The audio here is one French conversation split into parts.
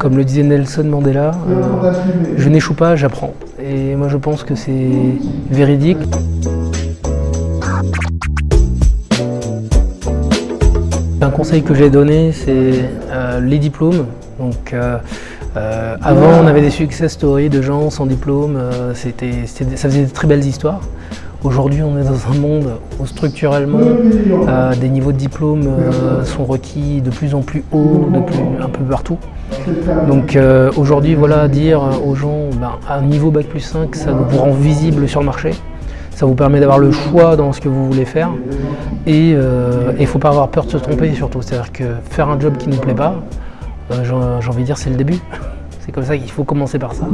Comme le disait Nelson Mandela, je n'échoue pas, j'apprends. Et moi je pense que c'est véridique. Un conseil que j'ai donné, c'est les diplômes. Donc, avant, on avait des success stories de gens sans diplôme, ça faisait de très belles histoires. Aujourd'hui, on est dans un monde où structurellement, des niveaux de diplôme sont requis de plus en plus hauts, un peu partout. Donc aujourd'hui, voilà, dire aux gens, un niveau Bac plus 5, ça vous rend visible sur le marché. Ça vous permet d'avoir le choix dans ce que vous voulez faire. Et il ne faut pas avoir peur de se tromper surtout. C'est-à-dire que faire un job qui ne nous plaît pas, j'ai envie de dire, c'est le début. C'est comme ça qu'il faut commencer par ça.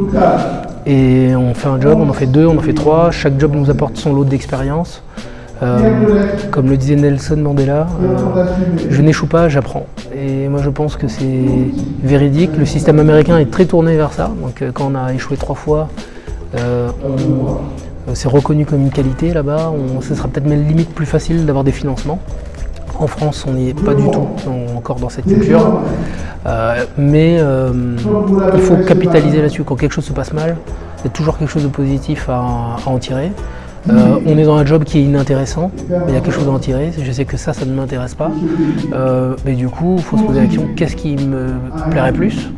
Et on fait un job, on en fait deux, on en fait trois. Chaque job nous apporte son lot d'expérience. Comme le disait Nelson Mandela, je n'échoue pas, j'apprends. Et moi je pense que c'est véridique. Le système américain est très tourné vers ça. Donc quand on a échoué 3 fois, c'est reconnu comme une qualité là-bas. Ce sera peut-être même limite plus facile d'avoir des financements. En France, on n'y est pas du tout encore dans cette culture. Mais il faut capitaliser là-dessus. Quand quelque chose se passe mal, il y a toujours quelque chose de positif à en tirer. On est dans un job qui est inintéressant, mais il y a quelque chose à en tirer. Je sais que ça ne m'intéresse pas. Mais du coup, il faut se poser la question, qu'est-ce qui me plairait plus ?